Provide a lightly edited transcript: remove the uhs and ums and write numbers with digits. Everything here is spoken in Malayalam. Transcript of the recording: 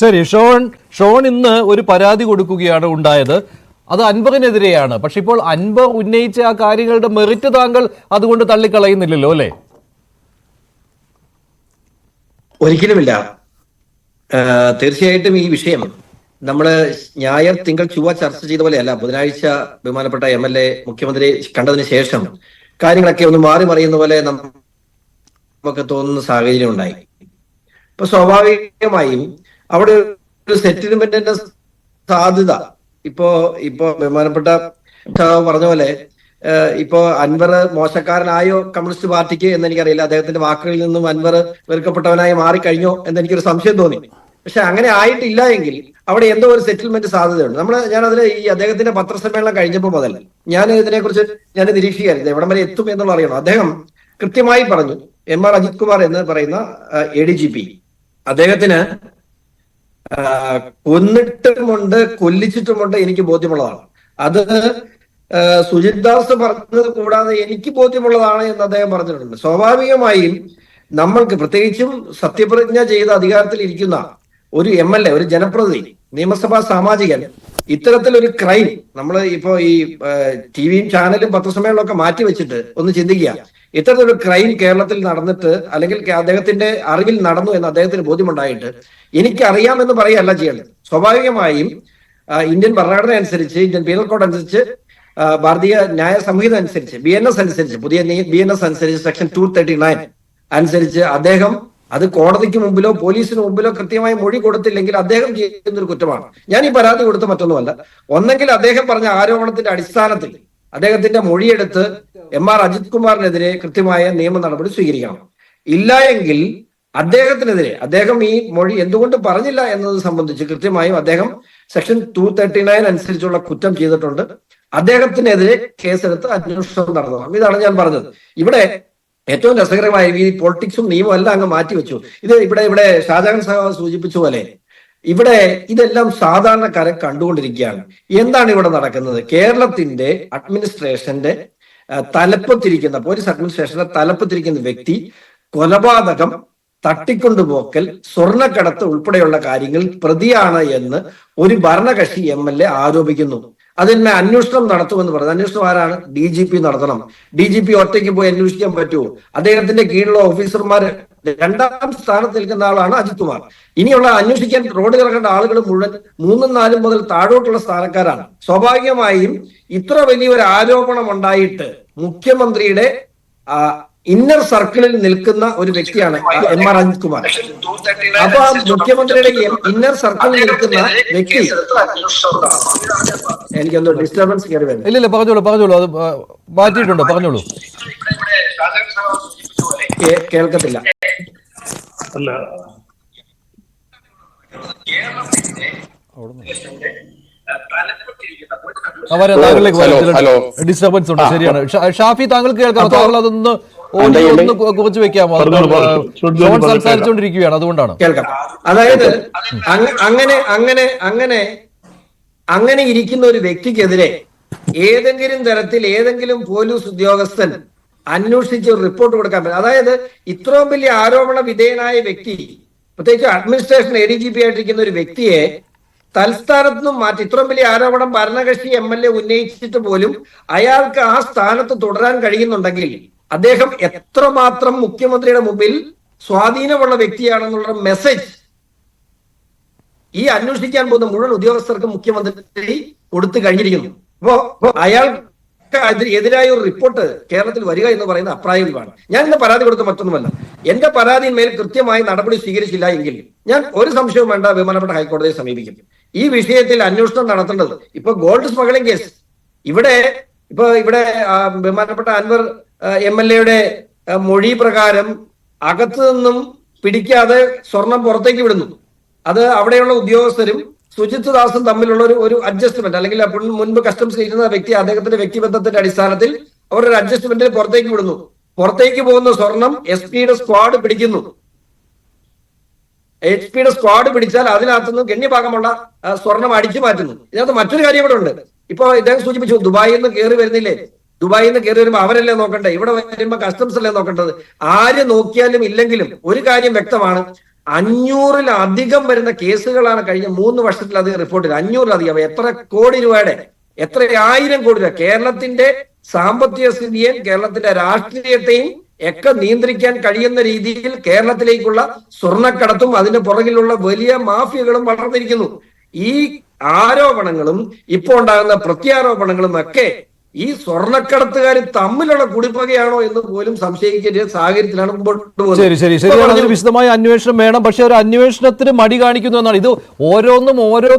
ശരി, ഷോൺ ഇന്ന് ഒരു പരാതി കൊടുക്കുകയാണ് ഉണ്ടായത്. അത് അൻവറിനെതിരെയാണ്. പക്ഷെ ഇപ്പോൾ അൻവർ ഉന്നയിച്ച ആ കാര്യങ്ങളുടെ മെറിറ്റ് താങ്കൾ അതുകൊണ്ട് തള്ളിക്കളയുന്നില്ലല്ലോ അല്ലേ? ഒരിക്കലുമില്ല. തീർച്ചയായിട്ടും ഈ വിഷയം നമ്മള് ഞായർ തിങ്കൾ ചൊവ്വ ചർച്ച ചെയ്ത പോലെയല്ല. ബുധനാഴ്ച ബഹുമാനപ്പെട്ട MLA മുഖ്യമന്ത്രി കണ്ടതിന് ശേഷം കാര്യങ്ങളൊക്കെ ഒന്ന് മാറി മറിയുന്ന പോലെ നമുക്ക് തോന്നുന്ന സാഹചര്യം ഉണ്ടായി. ഇപ്പൊ സ്വാഭാവികമായും അവിടെ ഒരു സെറ്റിൽമെന്റിന്റെ സാധ്യത ഇപ്പോ ബഹുമാനപ്പെട്ട പറഞ്ഞ പോലെ ഇപ്പോ അൻവർ മോശക്കാരനായോ കമ്മ്യൂണിസ്റ്റ് പാർട്ടിക്ക് എന്ന് എനിക്കറിയില്ല. അദ്ദേഹത്തിന്റെ വാക്കുകളിൽ നിന്നും അൻവർ വെറുക്കപ്പെട്ടവനായി മാറിക്കഴിഞ്ഞോ എന്ന് എനിക്കൊരു സംശയം തോന്നി. പക്ഷെ അങ്ങനെ ആയിട്ടില്ല എങ്കിൽ അവിടെ എന്തോ ഒരു സെറ്റിൽമെന്റ് സാധ്യതയുണ്ട്. ഞാനതിൽ ഈ അദ്ദേഹത്തിന്റെ പത്രസമ്മേളനം കഴിഞ്ഞപ്പോൾ മുതൽ ഞാൻ ഇതിനെക്കുറിച്ച് നിരീക്ഷിക്കായിരുന്നു. എവിടം വരെ എത്തും എന്നുള്ള അറിയണം. അദ്ദേഹം കൃത്യമായി പറഞ്ഞു, MR അജിത് കുമാർ എന്ന് പറയുന്ന ADGP അദ്ദേഹത്തിന് കൊന്നിട്ടുമുണ്ട്, കൊല്ലിച്ചിട്ടുമുണ്ട്, എനിക്ക് ബോധ്യമുള്ളതാണ്. അത് സുജിത് ദാസ് പറഞ്ഞത് കൂടാതെ എനിക്ക് ബോധ്യമുള്ളതാണ് എന്ന് അദ്ദേഹം പറഞ്ഞിട്ടുണ്ട്. സ്വാഭാവികമായും നമ്മൾക്ക്, പ്രത്യേകിച്ചും സത്യപ്രതിജ്ഞ ചെയ്ത് അധികാരത്തിൽ ഇരിക്കുന്ന ഒരു MLA, ഒരു ജനപ്രതിനിധി, നിയമസഭാ സാമാജികൻ ഇത്തരത്തിലൊരു ക്രൈം, നമ്മൾ ഇപ്പോ ഈ ടിവിയും ചാനലും പത്രസമ്മേളനം ഒക്കെ മാറ്റി വെച്ചിട്ട് ഒന്ന് ചിന്തിക്കുക. ഇത്തരത്തിലൊരു ക്രൈം കേരളത്തിൽ നടന്നിട്ട്, അല്ലെങ്കിൽ അദ്ദേഹത്തിന്റെ അറിവിൽ നടന്നു എന്ന് അദ്ദേഹത്തിന് ബോധ്യമുണ്ടായിട്ട് എനിക്കറിയാമെന്ന് പറയുകയല്ല ചെയ്യേണ്ടത്. സ്വാഭാവികമായും ഇന്ത്യൻ ഭരണഘടന അനുസരിച്ച്, ഇന്ത്യൻ പീനൽ കോഡ് അനുസരിച്ച്, ഭാരതീയ ന്യായ സംഹിത അനുസരിച്ച്, BNS അനുസരിച്ച്, പുതിയ BNS അനുസരിച്ച് സെക്ഷൻ 239 അനുസരിച്ച് അദ്ദേഹം അത് കോടതിക്ക് മുമ്പിലോ പോലീസിന് മുമ്പിലോ കൃത്യമായി മൊഴി കൊടുത്തില്ലെങ്കിൽ അദ്ദേഹം ചെയ്യുന്നൊരു കുറ്റമാണ്. ഞാൻ ഈ പരാതി കൊടുത്ത മറ്റൊന്നുമല്ല. ഒന്നെങ്കിൽ അദ്ദേഹം പറഞ്ഞ ആരോപണത്തിന്റെ അടിസ്ഥാനത്തിൽ അദ്ദേഹത്തിന്റെ മൊഴിയെടുത്ത് MR അജിത് കുമാറിനെതിരെ കൃത്യമായ നിയമ നടപടി സ്വീകരിക്കണം. ഇല്ല എങ്കിൽ അദ്ദേഹത്തിനെതിരെ, അദ്ദേഹം ഈ മൊഴി എന്തുകൊണ്ട് പറഞ്ഞില്ല എന്നത് സംബന്ധിച്ച് കൃത്യമായും അദ്ദേഹം സെക്ഷൻ 239 അനുസരിച്ചുള്ള കുറ്റം ചെയ്തിട്ടുണ്ട്. അദ്ദേഹത്തിനെതിരെ കേസെടുത്ത് അന്വേഷണം നടത്തണം. ഇതാണ് ഞാൻ പറഞ്ഞത്. ഇവിടെ ഏറ്റവും രസകരമായ ഈ പൊളിറ്റിക്സും നിയമവും എല്ലാം അങ്ങ് മാറ്റിവെച്ചു. ഇവിടെ ഷാജഹാൻ സാഹ സൂചിപ്പിച്ച പോലെ ഇവിടെ ഇതെല്ലാം സാധാരണക്കാരെ കണ്ടുകൊണ്ടിരിക്കുകയാണ്. എന്താണ് ഇവിടെ നടക്കുന്നത്? കേരളത്തിന്റെ അഡ്മിനിസ്ട്രേഷന്റെ തലപ്പത്തിരിക്കുന്ന, പോലീസ് അഡ്മിനിസ്ട്രേഷന്റെ തലപ്പത്തിരിക്കുന്ന വ്യക്തി കൊലപാതകം, തട്ടിക്കൊണ്ടുപോക്കൽ, സ്വർണ്ണക്കടത്ത് ഉൾപ്പെടെയുള്ള കാര്യങ്ങളിൽ പ്രതിയാണ് എന്ന് ഒരു ഭരണകക്ഷി MLA ആരോപിക്കുന്നു. അതിന്മേൽ അന്വേഷണം നടത്തുമെന്ന് പറഞ്ഞു. അന്വേഷണം ആരാണ്? DGP നടത്തണം. DGP ഒറ്റയ്ക്ക് പോയി അന്വേഷിക്കാൻ പറ്റുമോ? അദ്ദേഹത്തിന്റെ കീഴിലുള്ള ഓഫീസർമാർ, രണ്ടാം സ്ഥാനത്ത് നിൽക്കുന്ന ആളാണ് അജിത് കുമാർ. ഇനിയുള്ള അന്വേഷിക്കാൻ റോഡ് കിടക്കേണ്ട ആളുകൾ മുഴുവൻ 3ഉം 4ഉം മുതൽ താഴോട്ടുള്ള സ്ഥാനക്കാരാണ്. സ്വാഭാവികമായും ഇത്ര വലിയൊരു ആരോപണം ഉണ്ടായിട്ട് മുഖ്യമന്ത്രിയുടെ ഇന്നർ സർക്കിളിൽ നിൽക്കുന്ന ഒരു വ്യക്തിയാണ് MR അജിത് കുമാർ. അപ്പൊ മുഖ്യമന്ത്രിയുടെ ഇന്നർ സർക്കിളിൽ നിൽക്കുന്ന വ്യക്തി, എനിക്കെന്തോ ഡിസ്റ്റർബൻസ് കയറി വരുന്നു. ഇല്ല, പറഞ്ഞോളൂ. അത് മാറ്റിയിട്ടുണ്ടോ? പറഞ്ഞോളൂ. കേൾക്കത്തില്ല. ഡിസ്റ്റർബൻസ് ഉണ്ട്. ശരിയാണ്. ഷാഫി, താങ്കൾക്ക് കേൾക്കാം. താങ്കൾ അതൊന്ന് കുറിച്ച് വെക്കാമോ? സംസാരിച്ചുകൊണ്ടിരിക്കുകയാണ്, അതുകൊണ്ടാണ്. കേൾക്കാം. അതായത് അങ്ങനെ ഇരിക്കുന്ന ഒരു വ്യക്തിക്കെതിരെ ഏതെങ്കിലും തരത്തിൽ ഏതെങ്കിലും പോലീസ് ഉദ്യോഗസ്ഥൻ അന്വേഷിച്ച് റിപ്പോർട്ട് കൊടുക്കാൻ പറ്റും. അതായത് ഇത്രയും വലിയ ആരോപണ വിധേയനായ വ്യക്തി, പ്രത്യേകിച്ച് അഡ്മിനിസ്ട്രേഷൻ ADGP ആയിട്ടിരിക്കുന്ന ഒരു വ്യക്തിയെ തൽസ്ഥാനത്ത് നിന്നും മാറ്റി, ഇത്രയും വലിയ ആരോപണം ഭരണകക്ഷി MLA ഉന്നയിച്ചിട്ട് പോലും അയാൾക്ക് ആ സ്ഥാനത്ത് തുടരാൻ കഴിയുന്നുണ്ടെങ്കിൽ അദ്ദേഹം എത്രമാത്രം മുഖ്യമന്ത്രിയുടെ മുമ്പിൽ സ്വാധീനമുള്ള വ്യക്തിയാണെന്നുള്ള മെസ്സേജ് ഈ അന്വേഷിക്കാൻ പോകുന്ന മുഴുവൻ ഉദ്യോഗസ്ഥർക്കും മുഖ്യമന്ത്രി കൊടുത്തു കഴിഞ്ഞിരിക്കുന്നു. അപ്പോ അയാൾക്ക് എതിരായ ഒരു റിപ്പോർട്ട് കേരളത്തിൽ വരിക എന്ന് പറയുന്ന അപ്രായോഗികമാണ്. ഞാൻ ഇന്ന് പരാതി കൊടുത്ത മറ്റൊന്നുമല്ല. എന്റെ പരാതിന്മേൽ കൃത്യമായി നടപടി സ്വീകരിച്ചില്ല എങ്കിൽ ഞാൻ ഒരു സംശയവും വേണ്ട, ബഹുമാനപ്പെട്ട ഹൈക്കോടതിയെ സമീപിക്കും. ഈ വിഷയത്തിൽ അന്വേഷണം നടത്തേണ്ടത് ഇപ്പൊ ഗോൾഡ് സ്മഗ്ലിംഗ് കേസ്, ഇവിടെ ബഹുമാനപ്പെട്ട അൻവർ MLA മൊഴി പ്രകാരം അകത്തു നിന്നും പിടിക്കാതെ സ്വർണം പുറത്തേക്ക് വിടുന്നു. അത് അവിടെയുള്ള ഉദ്യോഗസ്ഥരും സുജിത് ദാസും തമ്മിലുള്ള ഒരു അഡ്ജസ്റ്റ്മെന്റ്, അല്ലെങ്കിൽ മുൻപ് കസ്റ്റംസിൽ ഇരുന്ന വ്യക്തി അദ്ദേഹത്തിന്റെ വ്യക്തിബന്ധത്തിന്റെ അടിസ്ഥാനത്തിൽ അവർ ഒരു അഡ്ജസ്റ്റ്മെന്റിൽ പുറത്തേക്ക് വിടുന്നു. പുറത്തേക്ക് പോകുന്ന സ്വർണം SP-യുടെ സ്ക്വാഡ് പിടിക്കുന്നു. HP-യുടെ സ്ക്വാഡ് പിടിച്ചാൽ അതിനകത്തുനിന്ന് ഗണ്യഭാഗമുള്ള സ്വർണം അടിച്ചു മാറ്റുന്നു. ഇതിനകത്ത് മറ്റൊരു കാര്യം ഇവിടെ ഉണ്ട്. ഇപ്പൊ ഇദ്ദേഹം സൂചിപ്പിച്ചു, ദുബായിൽ നിന്ന് കയറി വരുന്നില്ലേ? ദുബായിൽ നിന്ന് കയറി വരുമ്പോൾ അവരല്ലേ നോക്കണ്ടേ? ഇവിടെ വരുമ്പോൾ കസ്റ്റംസ് അല്ലേ നോക്കേണ്ടത്? ആര് നോക്കിയാലും ഇല്ലെങ്കിലും ഒരു കാര്യം വ്യക്തമാണ്, 500-ലധികം വരുന്ന കേസുകളാണ് കഴിഞ്ഞ 3 വർഷത്തിലധികം റിപ്പോർട്ട് ചെയ്തത്. 500-ലധികം. എത്ര കോടി രൂപയുടെ, എത്ര 1000 കോടി രൂപ. കേരളത്തിന്റെ സാമ്പത്തിക സ്ഥിതിയെയും കേരളത്തിന്റെ രാഷ്ട്രീയത്തെയും ഒക്കെ നിയന്ത്രിക്കാൻ കഴിയുന്ന രീതിയിൽ കേരളത്തിലേക്കുള്ള സ്വർണ്ണക്കടത്തും അതിന് പുറകിലുള്ള വലിയ മാഫിയകളും വളർന്നിരിക്കുന്നു. ഈ ആരോപണങ്ങളും ഇപ്പോൾ ഉണ്ടാകുന്ന പ്രത്യാരോപണങ്ങളും ഒക്കെ ഈ സ്വർണ്ണക്കടത്തുകാർ തമ്മിലുള്ള കുടിപ്പകയാണോ എന്ന് പോലും സംശയിക്കേണ്ട സാഹചര്യത്തിലാണ് മുമ്പോട്ട് പോകുന്നത്. ശരി ശരി ശരിയാണ്. അതിന് വിശദമായ അന്വേഷണം വേണം. പക്ഷെ ഒരു അന്വേഷണത്തിന് മടി കാണിക്കുന്നു എന്നാണ് ഇത്. ഓരോന്നും ഓരോ